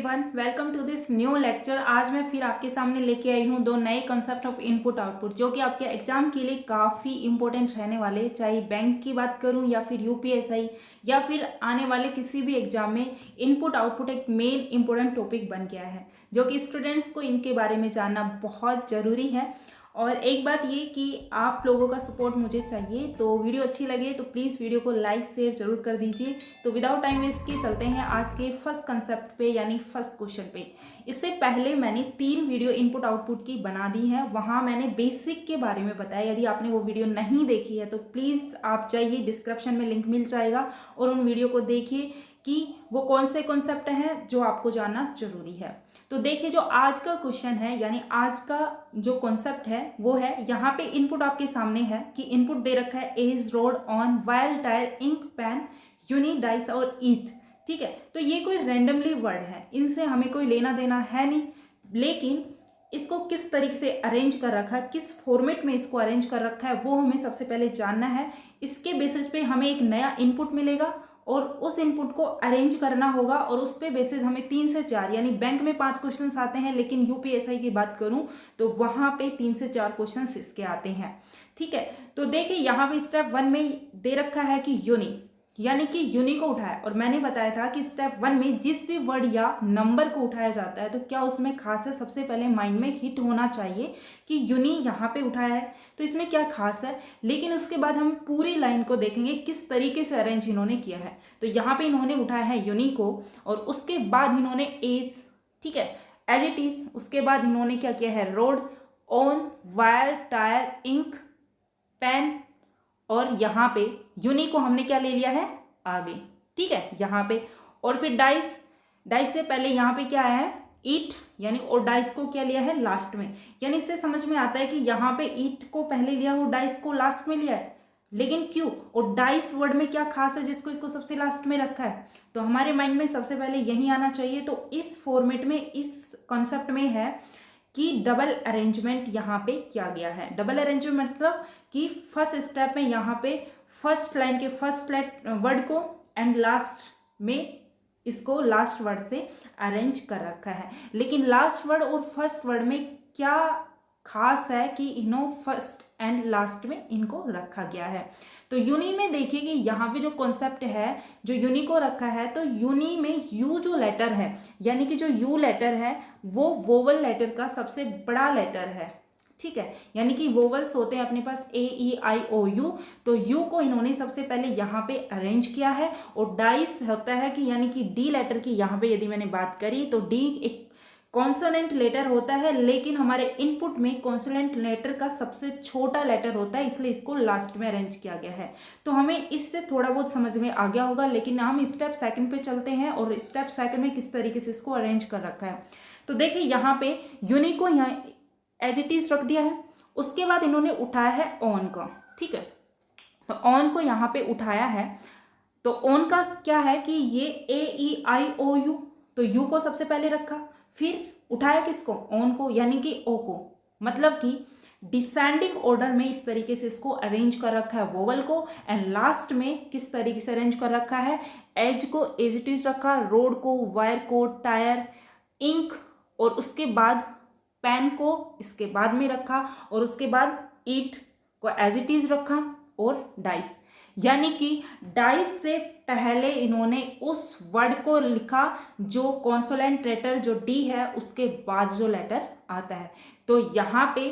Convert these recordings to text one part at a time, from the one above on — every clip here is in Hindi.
Everyone, welcome to this new lecture. आज मैं फिर आपके सामने लेके आई हूँ दो नए कंसेप्ट ऑफ इनपुट आउटपुट जो कि आपके एग्जाम के लिए काफ़ी इंपॉर्टेंट रहने वाले, चाहे बैंक की बात करूँ या फिर यूपीएसआई या फिर आने वाले किसी भी एग्जाम में इनपुट आउटपुट एक मेन इंपॉर्टेंट टॉपिक बन गया है जो कि स्टूडेंट्स को इनके बारे में जानना बहुत ज़रूरी है। और एक बात ये कि आप लोगों का सपोर्ट मुझे चाहिए, तो वीडियो अच्छी लगे तो प्लीज़ वीडियो को लाइक शेयर जरूर कर दीजिए। तो विदाउट टाइम वेस्ट के चलते हैं आज के फर्स्ट कंसेप्ट पे यानी फर्स्ट क्वेश्चन पे। इससे पहले मैंने 3 वीडियो इनपुट आउटपुट की बना दी है, वहाँ मैंने बेसिक के बारे में बताया। यदि आपने वो वीडियो नहीं देखी है तो प्लीज़ आप जाइए, डिस्क्रिप्शन में लिंक मिल जाएगा और उन वीडियो को देखिए कि वो कौन से कॉन्सेप्ट हैं जो आपको जानना जरूरी है। तो देखिए, जो आज का क्वेश्चन है यानी आज का जो कॉन्सेप्ट है वो है, यहाँ पे इनपुट आपके सामने है कि इनपुट दे रखा है age, road, on, wire, tyre, ink, pen, uni, dice और ईट। ठीक है, तो ये कोई रैंडमली वर्ड है, इनसे हमें कोई लेना देना है नहीं, लेकिन इसको किस तरीके से अरेंज कर रखा है, किस फॉर्मेट में इसको अरेंज कर रखा है वो हमें सबसे पहले जानना है। इसके बेसिस पे हमें एक नया इनपुट मिलेगा और उस इनपुट को अरेंज करना होगा और उस पे बेसिस हमें 3 से 4 यानी बैंक में 5 क्वेश्चंस आते हैं, लेकिन यूपीएसआई की बात करूं तो वहां पे 3 से 4 क्वेश्चंस इसके आते हैं। ठीक है, तो देखिए यहाँ पे स्टेप 1 में दे रखा है कि यूनी, यानी कि यूनी को उठाया, और मैंने बताया था कि स्टेप 1 में जिस भी वर्ड या नंबर को उठाया जाता है तो क्या उसमें खास है, सबसे पहले माइंड में हिट होना चाहिए कि यूनी यहाँ पे उठाया है तो इसमें क्या खास है। लेकिन उसके बाद हम पूरी लाइन को देखेंगे किस तरीके से अरेंज इन्होंने किया है। तो यहाँ पे इन्होंने उठाया है यूनी को और उसके बाद इन्होंने एज, ठीक है, एज इट इज, उसके बाद इन्होंने क्या किया है, road, on, wire, tyre, ink, pen, और यहाँ पे यूनी को हमने क्या ले लिया है आगे। ठीक है, यहाँ पे, और फिर डाइस, डाइस से पहले यहाँ पे क्या है ईट, यानी और डाइस को क्या लिया है लास्ट में। यानी इससे समझ में आता है कि यहाँ पे ईट को पहले लिया हो, डाइस को लास्ट में लिया है, लेकिन क्यों, और डाइस वर्ड में क्या खास है जिसको इसको सबसे लास्ट में रखा है। तो हमारे माइंड में सबसे पहले यही आना चाहिए। तो इस फॉर्मेट में, इस कॉन्सेप्ट में है कि डबल अरेंजमेंट यहाँ पे किया गया है। डबल अरेंजमेंट मतलब कि फर्स्ट स्टेप में यहाँ पे फर्स्ट लाइन के फर्स्ट वर्ड को एंड लास्ट में इसको लास्ट वर्ड से अरेंज कर रखा है। लेकिन लास्ट वर्ड और फर्स्ट वर्ड में क्या खास है कि इन्हों फर्स्ट एंड लास्ट में इनको रखा गया है। तो यूनी में देखिए कि यहाँ पे जो कॉन्सेप्ट है, जो यूनी को रखा है, तो यूनी में यू जो लेटर है, यानी कि जो यू लेटर है वो वोवल लेटर का सबसे बड़ा लेटर है। ठीक है, यानी कि वोवल्स होते हैं अपने पास ए, ई, आई, ओ, यू, तो यू को इन्होंने सबसे पहले यहाँ पे अरेंज किया है। और डाइस होता है कि यानी कि डी लेटर की यहाँ पे यदि मैंने बात करी तो डी एक कॉन्सोनेंट लेटर होता है, लेकिन हमारे इनपुट में कॉन्सोनेंट लेटर का सबसे छोटा लेटर होता है, इसलिए इसको लास्ट में अरेंज किया गया है। तो हमें इससे थोड़ा बहुत समझ में आ गया होगा, लेकिन हम स्टेप सेकंड पे चलते हैं और स्टेप सेकंड में किस तरीके से इसको अरेंज कर रखा है। तो देखिए यहाँ पे यूनी को यहाँ एज इट इज रख दिया है, उसके बाद इन्होंने उठाया है ऑन को। ठीक है, तो ऑन को यहाँ पे उठाया है, तो ऑन का क्या है कि ये ए, ई, आई, ओ, यू, तो यू को सबसे पहले रखा, फिर उठाया किसको, ऑन को, यानी कि ओ को, मतलब कि डिसेंडिंग ऑर्डर में इस तरीके से इसको अरेंज कर रखा है वोवल को, एंड लास्ट में किस तरीके से अरेंज कर रखा है, एज को एज इट इज रखा, रोड को, वायर को, टायर, इंक, और उसके बाद पेन को इसके बाद में रखा, और उसके बाद ईट को एज इट इज रखा, और डाइस, यानी कि डाइस से पहले इन्होंने उस वर्ड को लिखा जो कॉन्सोनेंट लेटर जो डी है उसके बाद जो लेटर आता है। तो यहाँ पे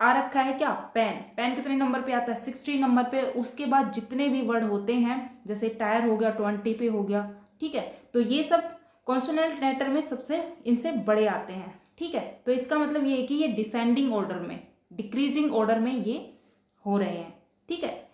आ रखा है क्या, पेन। पेन कितने नंबर पे आता है, 60 नंबर पे। उसके बाद जितने भी वर्ड होते हैं, जैसे टायर हो गया 20 पे हो गया। ठीक है, तो ये सब कॉन्सोनेंट लेटर में सबसे इनसे बड़े आते हैं। ठीक है, तो इसका मतलब ये है कि ये डिसेंडिंग ऑर्डर में, डिक्रीजिंग ऑर्डर में ये हो रहे हैं। ठीक है,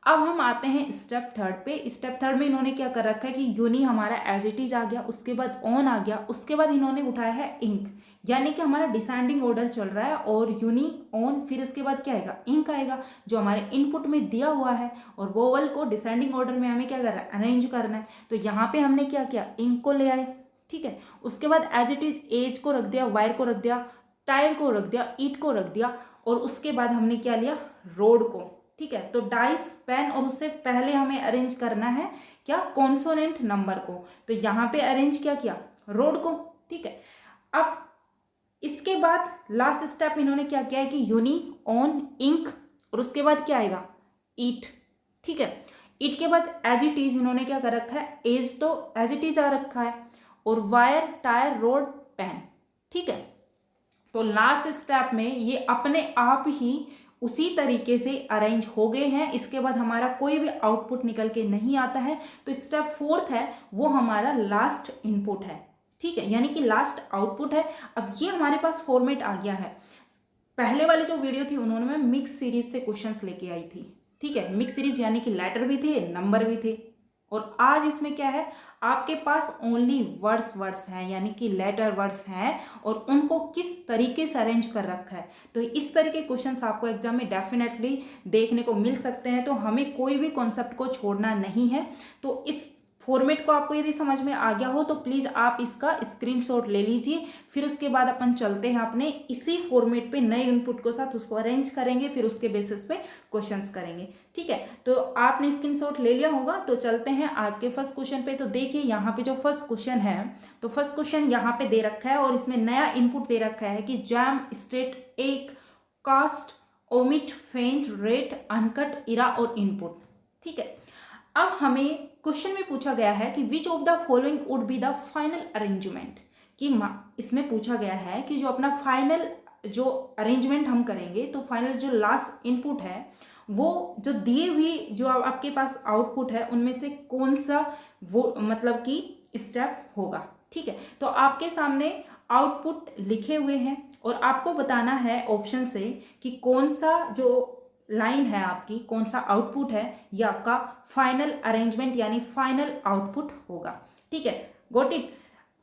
अब हम आते हैं स्टेप थर्ड पे। स्टेप थर्ड में इन्होंने क्या कर रखा है कि यूनी हमारा एज इट इज आ गया, उसके बाद ऑन आ गया, उसके बाद इन्होंने उठाया है इंक, यानी कि हमारा डिसेंडिंग ऑर्डर चल रहा है, और यूनी, ऑन, फिर इसके बाद क्या आएगा, इंक आएगा जो हमारे इनपुट में दिया हुआ है, और वोवल को डिसेंडिंग ऑर्डर में हमें क्या करना है, अरेंज करना है। तो यहाँ पे हमने क्या किया, इंक को ले आए। ठीक है, उसके बाद एज इट इज एज को रख दिया, वायर को रख दिया, टायर को रख दिया, ईट को रख दिया, और उसके बाद हमने क्या लिया, रोड को। ठीक है, तो डाइस, पेन, और उससे पहले हमें अरेंज करना है क्या, कॉन्सोनेंट नंबर को। तो यहाँ पे अरेंज क्या किया, रोड को, ठीक है। अब इसके बाद लास्ट स्टेप इन्होंने क्या किया है कि यूनी, ऑन, इंक, और उसके बाद क्या आएगा, ईट, ठीक है। ईट के बाद एज इट इज इन्होंने क्या कर रखा है, एज तो एज इट इज आ रखा है, और वायर, टायर, रोड, पेन, ठीक है। तो लास्ट स्टेप में ये अपने आप ही उसी तरीके से अरेंज हो गए हैं। इसके बाद हमारा कोई भी आउटपुट निकल के नहीं आता है। तो स्टेप फोर्थ है वो हमारा लास्ट इनपुट है, ठीक है, यानी कि लास्ट आउटपुट है। अब ये हमारे पास फॉर्मेट आ गया है। पहले वाली जो वीडियो थी उन्होंने मैं मिक्स सीरीज से क्वेश्चंस लेके आई थी, ठीक है। मिक्स सीरीज यानी कि लेटर भी थे, नंबर भी थे। और आज इसमें क्या है, आपके पास ओनली वर्ड्स हैं, यानी कि लेटर वर्ड्स हैं, और उनको किस तरीके से अरेंज कर रखा है। तो इस तरह के क्वेश्चंस आपको एग्जाम में डेफिनेटली देखने को मिल सकते हैं। तो हमें कोई भी कॉन्सेप्ट को छोड़ना नहीं है। तो इस फॉर्मेट को आपको यदि समझ में आ गया हो तो प्लीज़ आप इसका स्क्रीनशॉट ले लीजिए। फिर उसके बाद अपन चलते हैं अपने इसी फॉर्मेट पे नए इनपुट के साथ उसको अरेंज करेंगे, फिर उसके बेसिस पे क्वेश्चंस करेंगे, ठीक है। तो आपने स्क्रीनशॉट ले लिया होगा। तो चलते हैं आज के फर्स्ट क्वेश्चन पे। तो देखिए यहाँ पे जो फर्स्ट क्वेश्चन है, तो फर्स्ट क्वेश्चन यहाँ पे दे रखा है और इसमें नया इनपुट दे रखा है कि जैम, स्ट्रेट, एक, कास्ट, ओमिट, फेंट, रेट, अनकट, इरा और इनपुट, ठीक है। अब हमें क्वेश्चन में पूछा गया है कि विच of the following would be the final arrangement, कि इसमें पूछा गया है कि जो अपना फाइनल जो अरेंजमेंट हम करेंगे, तो फाइनल जो लास्ट इनपुट है वो जो दिए हुई जो आपके पास आउटपुट है उनमें से कौन सा वो मतलब कि स्टेप होगा, ठीक है। तो आपके सामने आउटपुट लिखे हुए हैं और आपको बताना है ऑप्शन से कि कौन सा जो लाइन है आपकी, कौन सा आउटपुट है, ये आपका फाइनल अरेंजमेंट यानी फाइनल आउटपुट होगा, ठीक है। Got it.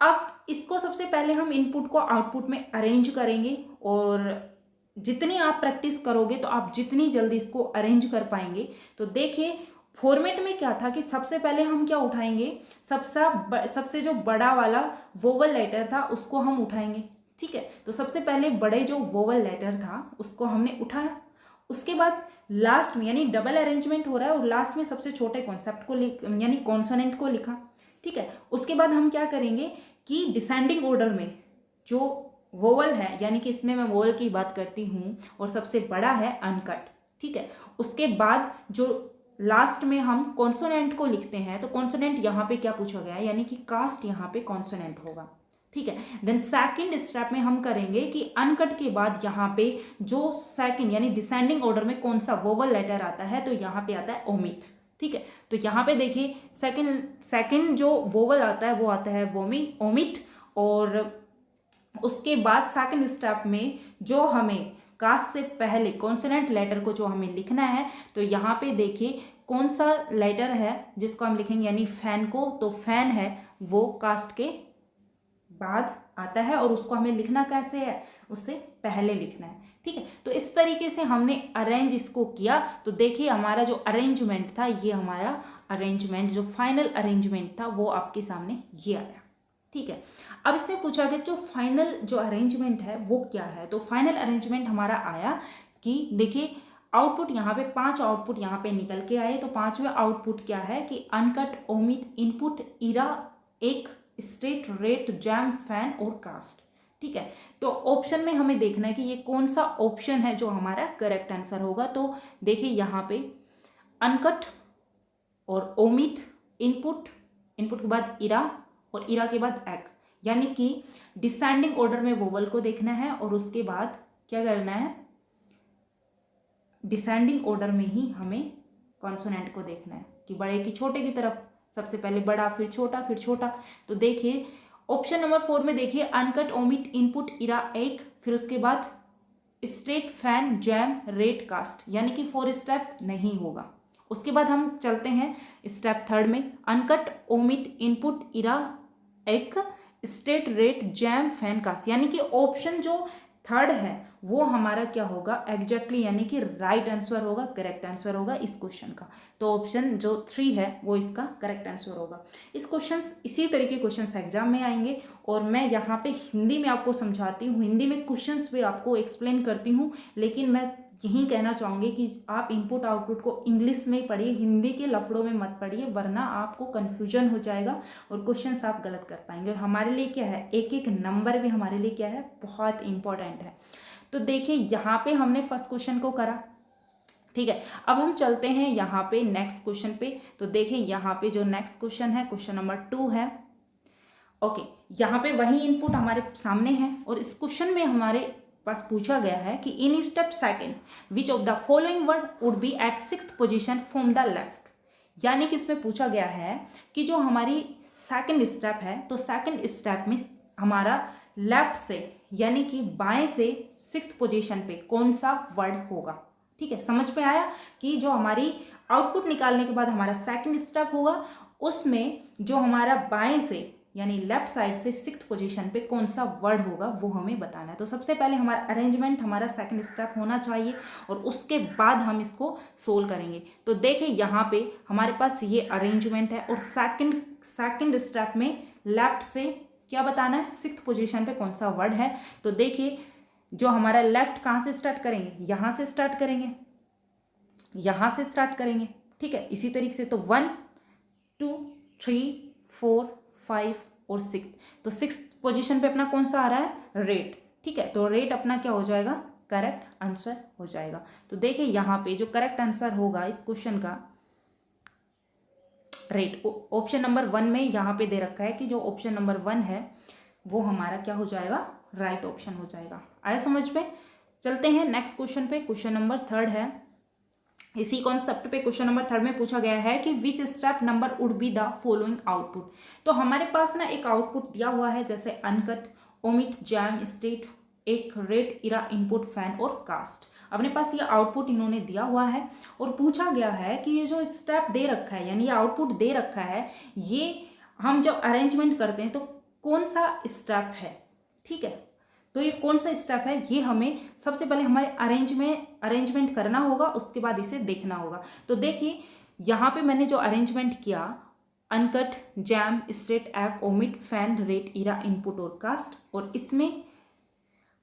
अब इसको सबसे पहले हम इनपुट को आउटपुट में अरेंज करेंगे, और जितनी आप प्रैक्टिस करोगे तो आप जितनी जल्दी इसको अरेंज कर पाएंगे। तो देखिए फॉर्मेट में क्या था कि सबसे पहले हम क्या उठाएंगे, सबसे जो बड़ा वाला वोवल लेटर था उसको हम उठाएंगे, ठीक है। तो सबसे पहले बड़े जो वोवल लेटर था उसको हमने उठाया। उसके बाद लास्ट में यानी डबल अरेंजमेंट हो रहा है और लास्ट में सबसे छोटे कॉन्सेप्ट को यानी कॉन्सोनेंट को लिखा, ठीक है। उसके बाद हम क्या करेंगे कि डिसेंडिंग ऑर्डर में जो वोवल है, यानी कि इसमें मैं वोवल की बात करती हूँ और सबसे बड़ा है अनकट, ठीक है। उसके बाद जो लास्ट में हम कॉन्सोनेंट को लिखते हैं, तो कॉन्सोनेंट यहाँ पे क्या पूछा गया है, यानी कि कास्ट यहाँ पे कॉन्सोनेंट होगा, ठीक है। देन सेकंड स्टेप में हम करेंगे कि अनकट के बाद यहाँ पे जो सेकंड यानी डिसेंडिंग ऑर्डर में कौन सा वोवल लेटर आता है, तो यहाँ पे आता है ओमिट, ठीक है। तो यहाँ पे देखिए सेकंड जो वोवल आता है वो आता है ओमिट, और उसके बाद सेकंड स्टेप में जो हमें कास्ट से पहले कॉन्सोनेंट लेटर को जो हमें लिखना है, तो यहाँ पे देखिए कौन सा लेटर है जिसको हम लिखेंगे, यानी फैन को, तो फैन है वो कास्ट के बाद आता है और उसको हमें लिखना कैसे है, उससे पहले लिखना है, ठीक है। तो इस तरीके से हमने अरेंज इसको किया। तो देखिए हमारा जो अरेंजमेंट था, ये हमारा अरेंजमेंट जो फाइनल अरेंजमेंट था वो आपके सामने ये आया, ठीक है। अब इससे पूछा गया जो फाइनल जो अरेंजमेंट है वो क्या है। तो फाइनल अरेंजमेंट हमारा आया कि देखिए आउटपुट यहाँ पे 5 आउटपुट यहाँ पे निकल के आए। तो 5वें आउटपुट क्या है कि अनकट, ओमिट, इनपुट, इरा, एक, स्ट्रेट, रेट, जैम, फैन और कास्ट, ठीक है। तो ऑप्शन में हमें देखना है कि ये कौन सा ऑप्शन है जो हमारा करेक्ट आंसर होगा। तो देखिए यहाँ पे अनकट और ओमिट, इनपुट के बाद इरा और इरा के बाद एक, यानी कि डिसेंडिंग ऑर्डर में वोवल को देखना है और उसके बाद क्या करना है, डिसेंडिंग ऑर्डर में ही हमें कॉन्सोनेंट को देखना है कि बड़े की छोटे की तरफ, सबसे पहले बड़ा फिर छोटा। तो देखिए ऑप्शन नंबर 4 में देखिए अनकट, ओमिट, इनपुट, इरा, एक, फिर उसके बाद straight, fan, jam, rate, cast, यानी कि 4 स्टेप नहीं होगा। उसके बाद हम चलते हैं स्टेप 3 में, अनकट, ओमिट, इनपुट, इरा, एक, straight, rate, jam, fan, cast, यानी कि ऑप्शन जो 3 है वो हमारा क्या होगा एग्जैक्टली, यानी कि राइट आंसर होगा, करेक्ट आंसर होगा इस क्वेश्चन का। तो ऑप्शन जो 3 है वो इसका करेक्ट आंसर होगा। इस क्वेश्चन इसी तरीके क्वेश्चन एग्जाम में आएंगे और मैं यहाँ पे हिंदी में आपको समझाती हूँ, हिंदी में क्वेश्चंस भी आपको एक्सप्लेन करती हूँ, लेकिन मैं यही कहना चाहूँगी कि आप इनपुट आउटपुट को इंग्लिश में पढ़िए, हिंदी के लफड़ों में मत पढ़िए, वरना आपको कन्फ्यूजन हो जाएगा और क्वेश्चन आप गलत कर पाएंगे। और हमारे लिए क्या है, एक एक नंबर भी हमारे लिए क्या है, बहुत इंपॉर्टेंट है। तो देखिए यहाँ पे हमने फर्स्ट क्वेश्चन को करा, ठीक है। अब हम चलते हैं यहाँ पे नेक्स्ट क्वेश्चन पे। तो देखिए यहाँ पे जो नेक्स्ट क्वेश्चन है, क्वेश्चन नंबर 2 है। ओके, यहाँ पे वही इनपुट हमारे सामने है और इस क्वेश्चन में हमारे पास पूछा गया है कि in step second which of the following word would be at 6th position from the left. यानी कि इसमें पूछा गया है कि जो हमारी सेकंड स्टेप है, तो सेकंड स्टेप में हमारा लेफ्ट से यानी कि बाएं से 6th पोजीशन पे कौन सा वर्ड होगा। ठीक है, समझ में आया कि जो हमारी आउटपुट निकालने के बाद हमारा सेकंड स्टेप होगा, उसमें जो हमारा बाएं से यानी लेफ्ट साइड से 6th पोजीशन पे कौन सा वर्ड होगा वो हमें बताना है। तो सबसे पहले हमारा अरेंजमेंट हमारा सेकंड स्टेप होना चाहिए और उसके बाद हम इसको सोल्व करेंगे। तो देखिए यहाँ पे हमारे पास ये अरेंजमेंट है और सेकंड स्टेप में लेफ्ट से क्या बताना है, 6th पोजीशन पे कौन सा वर्ड है। तो देखिए जो हमारा लेफ्ट कहाँ से स्टार्ट करेंगे, यहाँ से स्टार्ट करेंगे, यहाँ से स्टार्ट करेंगे। ठीक है, इसी तरीके से तो 1 2 3 4 5 और 6, तो 6th पोजीशन पे अपना कौन सा आ रहा है, रेट। ठीक है, तो रेट अपना क्या हो जाएगा, करेक्ट आंसर हो जाएगा। तो देखिए यहाँ पे जो करेक्ट आंसर होगा इस क्वेश्चन का, रेट ऑप्शन नंबर 1 में यहाँ पे दे रखा है कि जो ऑप्शन नंबर 1 है वो हमारा क्या हो जाएगा, राइट ऑप्शन हो जाएगा। आया समझ में। चलते हैं नेक्स्ट क्वेश्चन पे, क्वेश्चन नंबर 3 है। इसी कॉन्सेप्ट पे क्वेश्चन नंबर 3 में पूछा गया है कि which step number would be the following output. तो हमारे पास ना एक आउटपुट दिया हुआ है जैसे अनकट, ओमिट, जैम, स्टेट, एक रेट, इरा, इनपुट, फैन और कास्ट। अपने पास ये आउटपुट इन्होंने दिया हुआ है और पूछा गया है कि ये जो स्टेप दे रखा है यानी ये आउटपुट दे रखा है, ये हम जब अरेंजमेंट करते हैं तो कौन सा स्टेप है। ठीक है, तो ये कौन सा स्टेप है, ये हमें सबसे पहले हमारे अरेंजमेंट करना होगा, उसके बाद इसे देखना होगा। तो देखिए यहाँ पे मैंने जो अरेंजमेंट किया, अनकट, जैम, स्ट्रेट, एक, ओमिट, फैन, रेट, इरा, इनपुट और कास्ट, और इसमें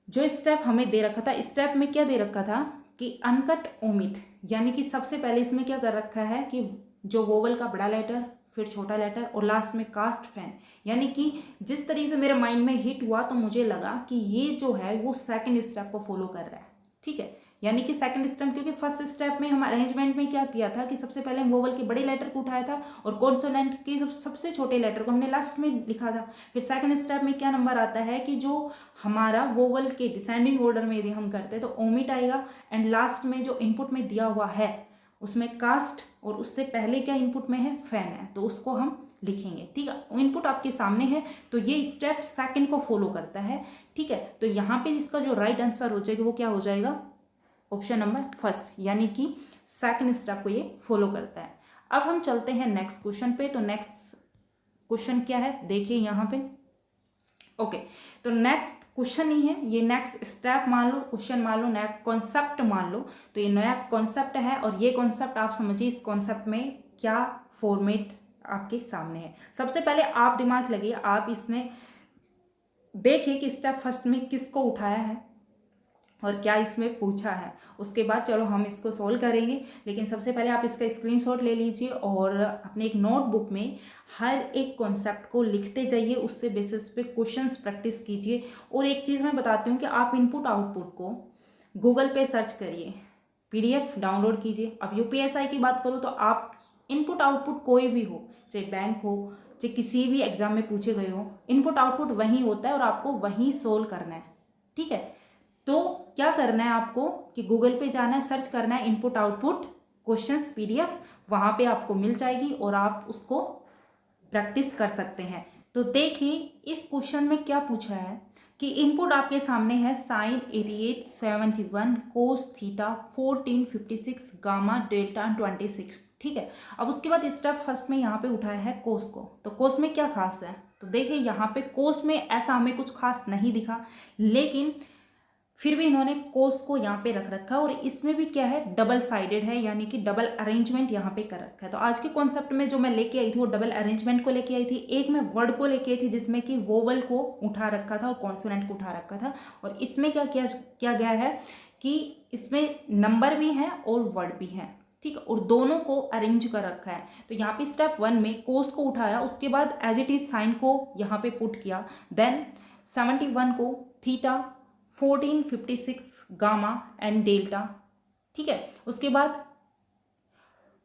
जो स्टेप हमें दे रखा था, स्टेप में क्या दे रखा था कि अनकट, ओमिट, यानी कि सबसे पहले इसमें क्या कर रखा है कि जो वोवल का बड़ा लेटर, फिर छोटा लेटर और लास्ट में कास्ट, फैन। यानी कि जिस तरीके से मेरे माइंड में हिट हुआ तो मुझे लगा कि ये जो है वो सेकंड स्टेप को फॉलो कर रहा है। ठीक है, यानी कि सेकंड स्टेप, क्योंकि फर्स्ट स्टेप में हम अरेंजमेंट में क्या किया था कि सबसे पहले हम वोवल के बड़े लेटर को उठाया था और कॉन्सोनेंट के सबसे छोटे लेटर को हमने लास्ट में लिखा था। फिर सेकंड स्टेप में क्या नंबर आता है कि जो हमारा वोवल के डिसेंडिंग ऑर्डर में यदि हम करते हैं तो ओमिट आएगा एंड लास्ट में जो इनपुट में दिया हुआ है उसमें कास्ट और उससे पहले क्या इनपुट में है, फैन है, तो उसको हम लिखेंगे। ठीक है, इनपुट आपके सामने है तो ये स्टेप सेकंड को फॉलो करता है। ठीक है, तो यहाँ पे इसका जो राइट आंसर हो जाएगा वो क्या हो जाएगा, ऑप्शन नंबर 1, यानी कि सेकंड स्टेप को ये फॉलो करता है। अब हम चलते हैं नेक्स्ट क्वेश्चन पे। तो नेक्स्ट क्वेश्चन क्या है, देखिए यहाँ पे। ओके, तो नेक्स्ट क्वेश्चन ही है ये, नेक्स्ट स्टेप मान लो, क्वेश्चन मान लो, नया कॉन्सेप्ट मान लो। तो ये नया कॉन्सेप्ट है और ये कॉन्सेप्ट आप समझिए इस कॉन्सेप्ट में क्या फॉर्मेट आपके सामने है। सबसे पहले आप दिमाग लगाइए, आप इसमें देखिए कि स्टेप फर्स्ट में किसको उठाया है और क्या इसमें पूछा है। उसके बाद चलो हम इसको सॉल्व करेंगे, लेकिन सबसे पहले आप इसका स्क्रीनशॉट ले लीजिए और अपने एक नोटबुक में हर एक कॉन्सेप्ट को लिखते जाइए, उससे बेसिस पे क्वेश्चंस प्रैक्टिस कीजिए। और एक चीज़ मैं बताती हूँ कि आप इनपुट आउटपुट को गूगल पे सर्च करिए, PDF डाउनलोड कीजिए। अब UPSI की बात करूँ तो आप इनपुट आउटपुट कोई भी हो, चाहे बैंक हो, चाहे किसी भी एग्जाम में पूछे गए हो, इनपुट आउटपुट वहीं होता है और आपको वहीं सोल्व करना है। ठीक है, तो क्या करना है आपको कि गूगल पे जाना है, सर्च करना है इनपुट आउटपुट क्वेश्चंस PDF, वहाँ पे आपको मिल जाएगी और आप उसको प्रैक्टिस कर सकते हैं। तो देखिए इस क्वेश्चन में क्या पूछा है कि इनपुट आपके सामने है sine 8871 cos theta 1456 gamma delta 26। ठीक है, अब उसके बाद स्टेप फर्स्ट में यहाँ पे उठाया है कोस को। तो कोस में क्या खास है, तो देखिए यहाँ पे कोस में ऐसा हमें कुछ खास नहीं दिखा, लेकिन फिर भी इन्होंने कोस को यहाँ पे रख रखा है और इसमें भी क्या है, डबल साइडेड है, यानी कि डबल अरेंजमेंट यहाँ पे कर रखा है। तो आज के कॉन्सेप्ट में जो मैं लेके आई थी वो डबल अरेंजमेंट को लेके आई थी। एक मैं वर्ड को लेके आई थी जिसमें कि वोवल को उठा रखा था और कॉन्सोनेंट को उठा रखा था, और इसमें क्या किया गया है कि इसमें नंबर भी हैं और वर्ड भी हैं, ठीक है, और दोनों को अरेंज कर रखा है। तो यहाँ पे स्टेप 1 में कोस को उठाया, उसके बाद एज इट इज साइन को यहाँ पे पुट किया, देन 71 को थीटा, 14 56 गामा एंड डेल्टा, ठीक है, उसके बाद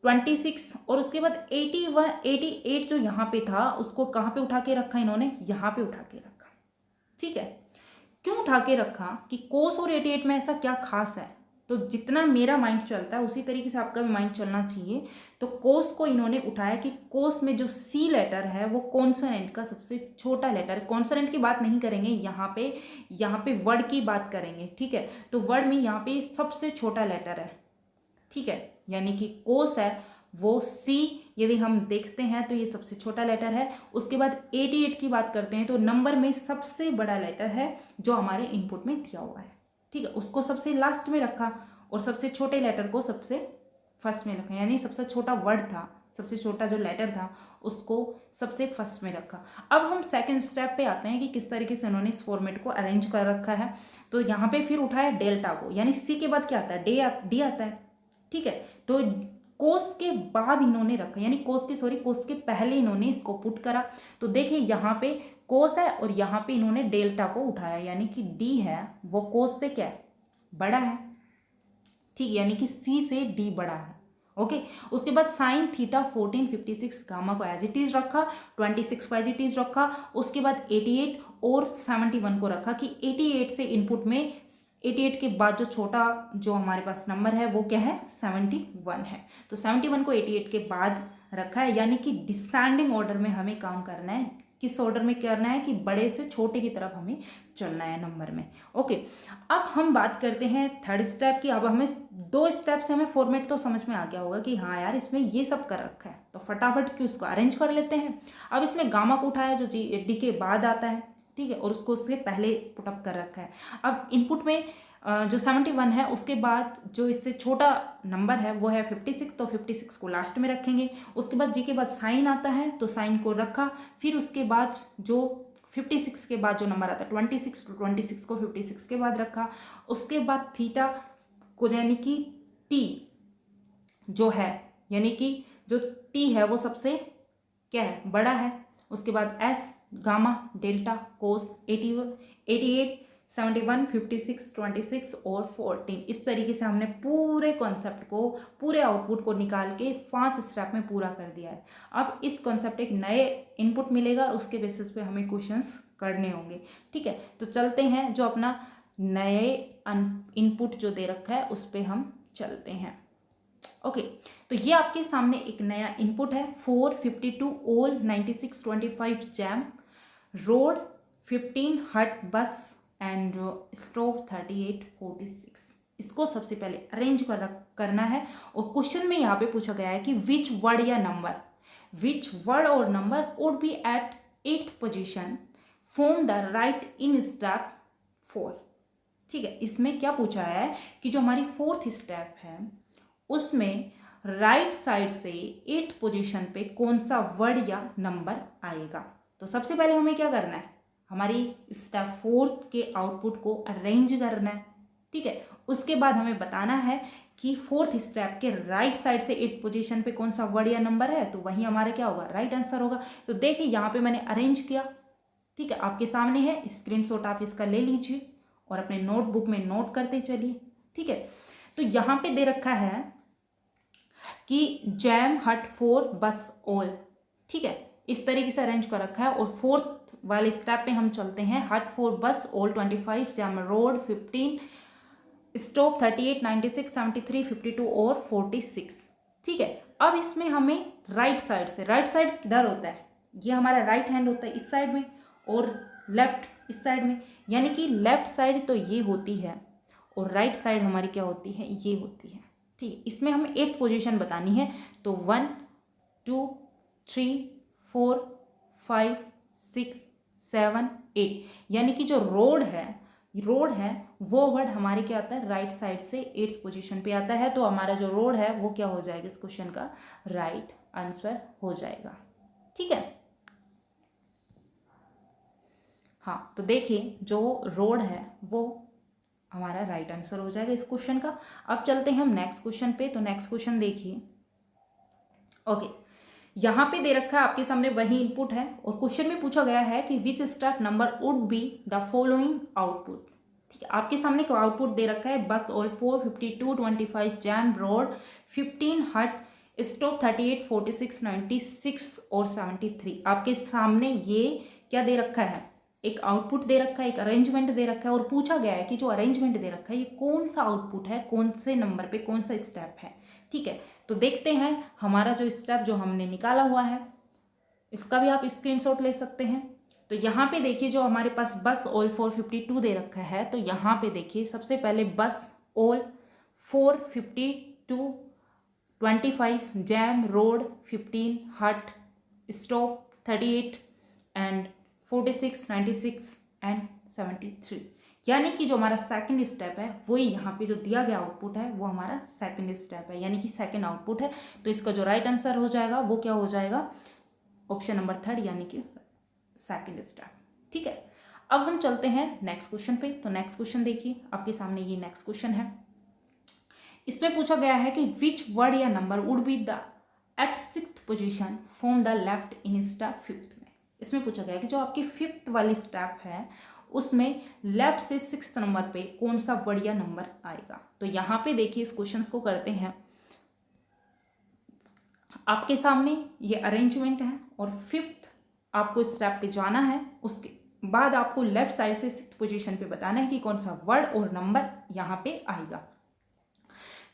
26 और उसके बाद 81 88 जो यहाँ पे था उसको कहाँ पे उठा के रखा इन्होंने, यहाँ पे उठा के रखा, ठीक है। क्यों उठा के रखा कि कोस और 88 में ऐसा क्या खास है, तो जितना मेरा माइंड चलता है उसी तरीके से आपका भी माइंड चलना चाहिए। तो कोस को इन्होंने उठाया कि कोस में जो सी लेटर है वो कॉन्सोनेंट का सबसे छोटा लेटर है। कॉन्सोनेंट की बात नहीं करेंगे यहाँ पे वर्ड की बात करेंगे, ठीक है। तो वर्ड में यहाँ पे सबसे छोटा लेटर है, ठीक है, यानी कि कोस है वो सी, यदि हम देखते हैं तो ये सबसे छोटा लेटर है। उसके बाद 88 की बात करते हैं तो नंबर में सबसे बड़ा लेटर है जो हमारे इनपुट में दिया हुआ है, ठीक है, उसको सबसे लास्ट में रखा और सबसे छोटे लेटर को सबसे फर्स्ट में रखा, यानी सबसे छोटा वर्ड था, सबसे छोटा जो लेटर था उसको सबसे फर्स्ट में रखा। अब हम सेकंड स्टेप पे आते हैं कि किस तरीके से उन्होंने इस फॉर्मेट को अरेंज कर रखा है। तो यहाँ पे फिर उठाया डेल्टा को, यानी सी के बाद क्या आता है, डी आता है, ठीक है। तो कोस के बाद इन्होंने रखा, यानी कोस के पहले इन्होंने इसको पुट करा। तो देखिए यहाँ पे कोस है और यहाँ पे इन्होंने डेल्टा को उठाया, यानी कि डी है वो कोस से क्या है, बड़ा है, ठीक, यानी कि सी से डी बड़ा है, ओके। उसके बाद साइन थीटा 14 56 गामा को एज इट इज रखा, 26 को एज इट इज रखा। उसके बाद 88 और 71 को रखा कि 88 से इनपुट में 88 के बाद जो छोटा जो हमारे पास नंबर है वो क्या है, 71 है। तो 71 को 88 के बाद रखा है, यानी कि डिसेंडिंग ऑर्डर में हमें काम करना है। किस ऑर्डर में करना है कि बड़े से छोटे की तरफ हमें चलना है नंबर में, ओके। अब हम बात करते हैं थर्ड स्टेप की। अब हमें 2 स्टेप से हमें फॉर्मेट तो समझ में आ गया होगा कि हाँ यार इसमें ये सब कर रखा है, तो फटाफट उसको अरेंज कर लेते हैं। अब इसमें गामा को उठाया जो डी के बाद आता है, ठीक है, और उसको उससे पहले पुटअप कर रखा है। अब इनपुट में जो 71 है उसके बाद जो इससे छोटा नंबर है वो है 56, तो 56 को लास्ट में रखेंगे। उसके बाद जी के बाद साइन आता है तो साइन को रखा, फिर उसके बाद जो 56 के बाद जो नंबर आता है 26, तो 26 को 56 के बाद रखा। उसके बाद थीटा को, यानी कि टी जो है, यानी कि जो टी है वो सबसे क्या है, बड़ा है। उसके बाद एस, गामा, डेल्टा, कोस, 88 71 56 26 और 14, इस तरीके से हमने पूरे कॉन्सेप्ट को, पूरे आउटपुट को निकाल के 5 स्टेप में पूरा कर दिया है। अब इस कॉन्सेप्ट एक नए इनपुट मिलेगा और उसके बेसिस पे हमें क्वेश्चंस करने होंगे, ठीक है। तो चलते हैं, जो अपना नए इनपुट जो दे रखा है उस पर हम चलते हैं, ओके। तो ये आपके सामने एक नया इनपुट है, 452 ओल 9625 जैम, रोड 15 हट बस एंड स्टोव 3846। इसको सबसे पहले अरेंज करना है और क्वेश्चन में यहाँ पे पूछा गया है कि विच वर्ड या नंबर, विच वर्ड और number would be at 8th position, form the right in step 4, ठीक है। इसमें क्या पूछा है कि जो हमारी 4th स्टेप है उसमें राइट साइड से 8th पोजीशन पे कौन सा वर्ड या नंबर आएगा। तो सबसे पहले हमें क्या करना है, हमारी स्टेप 4 के आउटपुट को अरेंज करना है, ठीक है। उसके बाद हमें बताना है कि 4th स्टेप के राइट साइड से 8th पोजीशन पे कौन सा वर्ड या नंबर है, तो वही हमारा क्या होगा, राइट आंसर होगा। तो देखिए यहाँ पे मैंने अरेंज किया, ठीक है, आपके सामने है, स्क्रीनशॉट आप इसका ले लीजिए और अपने नोटबुक में नोट करते चलिए, ठीक है। तो यहाँ पे दे रखा है कि जैम हट 4 बस ऑल, ठीक है, इस तरीके से अरेंज कर रखा है। और 4th वाले स्टेप पे हम चलते हैं, हट 4 बस ऑल 25, जैम रोड 15, स्टॉप 38 96 73 52 और 46, ठीक है। अब इसमें हमें राइट साइड से, राइट साइड किधर होता है, ये हमारा राइट हैंड होता है इस साइड में और लेफ्ट इस साइड में, यानी कि लेफ्ट साइड तो ये होती है और राइट साइड हमारी क्या होती है, ये होती है, ठीक है। इसमें हमें 8th पोजीशन बतानी है, तो 1 2 3 4 5 6 7 8, यानी कि जो रोड है वो वर्ड हमारे क्या आता है, राइट साइड से 8th पोजीशन पे आता है। तो हमारा जो रोड है वो क्या हो जाएगा, इस क्वेश्चन का राइट आंसर हो जाएगा, ठीक है। हाँ, तो देखिए जो रोड है वो हमारा राइट आंसर हो जाएगा इस क्वेश्चन का। अब चलते हैं हम नेक्स्ट क्वेश्चन पे। तो नेक्स्ट क्वेश्चन देखिए। ओके, यहाँ पे दे रखा है आपके सामने वही इनपुट है और क्वेश्चन में पूछा गया है कि which step number would be the following output. ठीक है, आपके सामने को आउटपुट दे रखा है बस ऑल 4, 52, 25, जैम, रॉड, 15, हट, स्टोव, 38, 46, 96 और 73। आपके सामने ये क्या दे रखा है, एक आउटपुट दे रखा है, एक अरेंजमेंट दे रखा है और पूछा गया है कि जो अरेंजमेंट दे रखा है ये कौन सा आउटपुट है, कौन से नंबर पे कौन सा स्टेप है। ठीक है, तो देखते हैं हमारा जो स्टेप जो हमने निकाला हुआ है इसका भी आप स्क्रीनशॉट ले सकते हैं। तो यहाँ पे देखिए जो हमारे पास बस ऑल 452 दे रखा है, तो यहाँ पे देखिए सबसे पहले बस ऑल 452, 25, जैम, रोड, 15, हट, स्टॉप, 38 एंड 46, 96 एंड 73। यानी कि जो हमारा सेकंड स्टेप है वही यहाँ पे जो दिया गया आउटपुट है वो हमारा सेकंड स्टेप है, यानी कि सेकंड आउटपुट है। तो इसका जो राइट आंसर हो जाएगा वो क्या हो जाएगा, ऑप्शन नंबर 3 यानी कि सेकंड स्टेप। ठीक है, अब हम चलते हैं नेक्स्ट क्वेश्चन पे। तो नेक्स्ट क्वेश्चन देखिए आपके सामने, ये नेक्स्ट क्वेश्चन है। इसमें पूछा गया है कि विच वर्ड या number would be the at 6th position from the left in step 5th में। इसमें पूछा गया है कि जो आपकी 5th वाली स्टेप है उसमें लेफ्ट से 6th नंबर पे कौन सा वर्ड या नंबर आएगा। तो यहाँ पे देखिए इस क्वेश्चन को करते हैं। आपके सामने ये अरेंजमेंट है और 5th आपको स्टेप पे जाना है, उसके बाद आपको लेफ्ट साइड से 6th पोजीशन पे बताना है कि कौन सा वर्ड और नंबर यहाँ पे आएगा।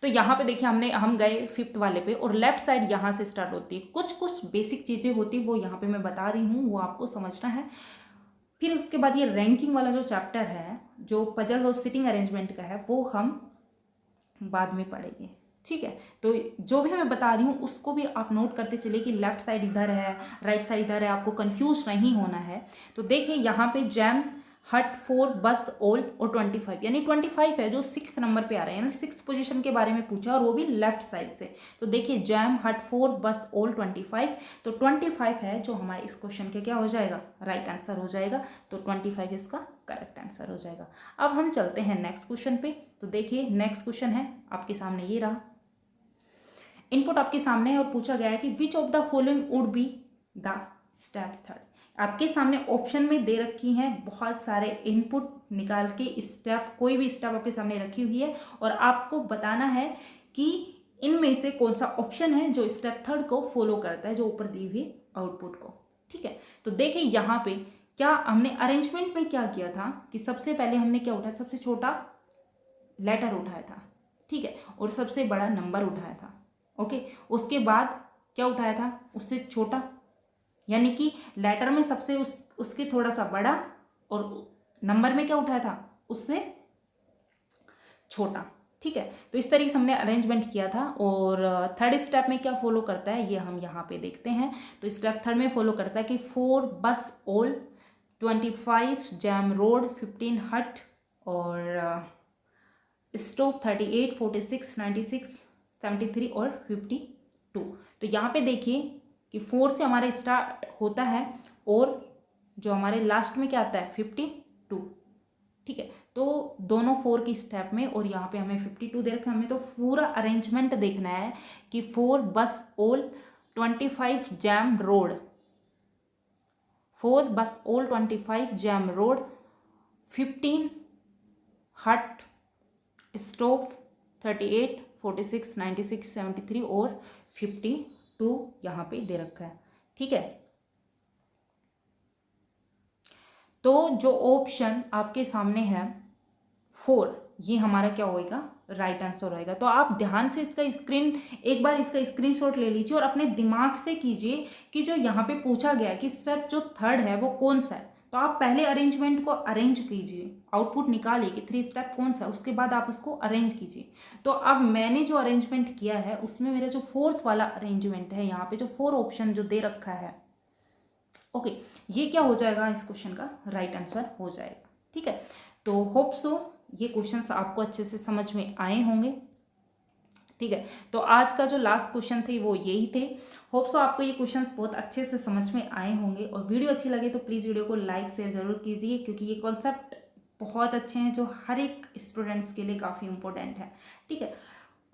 तो यहाँ पे देखिए हम गए 5th वाले पे और लेफ्ट साइड यहाँ से स्टार्ट होती है। कुछ कुछ बेसिक चीज़ें होती है वो यहाँ पे मैं बता रही हूँ, वो आपको समझना है। फिर उसके बाद ये रैंकिंग वाला जो चैप्टर है, जो पजल और सिटिंग अरेंजमेंट का है, वो हम बाद में पढ़ेंगे। ठीक है, तो जो भी मैं बता रही हूँ उसको भी आप नोट करते चलिए कि लेफ्ट साइड इधर है, राइट साइड इधर है, आपको कंफ्यूज नहीं होना है। तो देखिए यहाँ पे जैम, हट, 4, बस, ऑल और 25, यानी 25 है जो 6th नंबर पे आ रहा है, यानी 6th पोजीशन के बारे में पूछा और वो भी लेफ्ट साइड से। तो देखिए जैम, हट, 4, बस, ऑल, 25। तो 25 है जो हमारे इस क्वेश्चन के क्या हो जाएगा, राइट आंसर हो जाएगा। तो 25 इसका करेक्ट आंसर हो जाएगा। अब हम चलते हैं नेक्स्ट क्वेश्चन पे। तो देखिए नेक्स्ट क्वेश्चन है आपके सामने, ये रहा इनपुट आपके सामने है और पूछा गया है कि विच of the following would be the step 3rd। आपके सामने ऑप्शन में दे रखी हैं बहुत सारे इनपुट, निकाल के स्टेप, कोई भी स्टेप आपके सामने रखी हुई है और आपको बताना है कि इनमें से कौन सा ऑप्शन है जो स्टेप 3rd को फॉलो करता है, जो ऊपर दी हुई आउटपुट को। ठीक है, तो देखिए यहाँ पे क्या हमने अरेंजमेंट में क्या किया था कि सबसे पहले हमने क्या उठाया, सबसे छोटा लेटर उठाया था। ठीक है, और सबसे बड़ा नंबर उठाया था। ओके, उसके बाद क्या उठाया था, उससे छोटा, यानी कि लेटर में सबसे उसके थोड़ा सा बड़ा और नंबर में क्या उठाया था, उससे छोटा। ठीक है, तो इस तरीके से हमने अरेंजमेंट किया था। और 3rd स्टेप में क्या फॉलो करता है ये हम यहाँ पे देखते हैं। तो स्टेप 3rd में फॉलो करता है कि 4, बस, ऑल, 25, जैम, रोड, 15, हट और स्टोव, 38, 46, 96, 73 और 52। तो यहाँ पे देखिए कि 4 से हमारा स्टार्ट होता है और जो हमारे लास्ट में क्या आता है 52। ठीक है, तो दोनों 4 की स्टेप में और यहाँ पे हमें 52 दे रखा है। हमें तो पूरा अरेंजमेंट देखना है कि 4, बस, ऑल, 25, जैम, रोड, 4, बस, ऑल, 25, जैम, रोड, 15, हट, स्टोव, 38, 46, 96, 73 और 52 यहाँ पे दे रखा है। ठीक है, तो जो ऑप्शन आपके सामने है 4, ये हमारा क्या होएगा, राइट आंसर होएगा। तो आप ध्यान से इसका एक बार इसका स्क्रीनशॉट ले लीजिए और अपने दिमाग से कीजिए कि जो यहाँ पे पूछा गया कि स्टेप जो 3rd है वो कौन सा है। तो आप पहले अरेंजमेंट को अरेंज कीजिए, आउटपुट निकालिए कि 3 स्टेप कौन सा है, उसके बाद आप उसको अरेंज कीजिए। तो अब मैंने जो अरेंजमेंट किया है उसमें मेरा जो 4th वाला अरेंजमेंट है, यहाँ पे जो 4 ऑप्शन जो दे रखा है, ओके, ये क्या हो जाएगा, इस क्वेश्चन का राइट आंसर हो जाएगा। ठीक है, तो होप सो ये क्वेश्चंस आपको अच्छे से समझ में आए होंगे। ठीक है, तो आज का जो लास्ट क्वेश्चन थे वो यही थे। होप सो आपको ये क्वेश्चंस बहुत अच्छे से समझ में आए होंगे और वीडियो अच्छी लगे तो प्लीज़ वीडियो को लाइक शेयर जरूर कीजिए, क्योंकि ये कॉन्सेप्ट बहुत अच्छे हैं जो हर एक स्टूडेंट्स के लिए काफ़ी इम्पोर्टेंट है। ठीक है,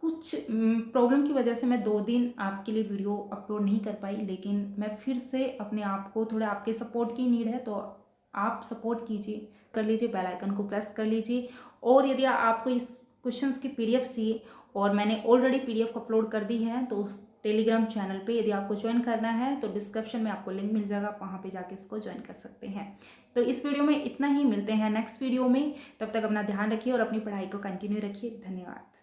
कुछ प्रॉब्लम की वजह से मैं 2 दिन आपके लिए वीडियो अपलोड नहीं कर पाई, लेकिन मैं फिर से अपने आप को, थोड़ा आपके सपोर्ट की नीड है, तो आप सपोर्ट कीजिए, कर लीजिए, बेल आइकन को प्रेस कर लीजिए। और यदि आपको इस क्वेश्चंस की पीडीएफ चाहिए, और मैंने ऑलरेडी पीडीएफ अपलोड कर दी है, तो उस टेलीग्राम चैनल पे यदि आपको ज्वाइन करना है तो डिस्क्रिप्शन में आपको लिंक मिल जाएगा, वहाँ पे जाके इसको ज्वाइन कर सकते हैं। तो इस वीडियो में इतना ही, मिलते हैं नेक्स्ट वीडियो में। तब तक अपना ध्यान रखिए और अपनी पढ़ाई को कंटिन्यू रखिए। धन्यवाद।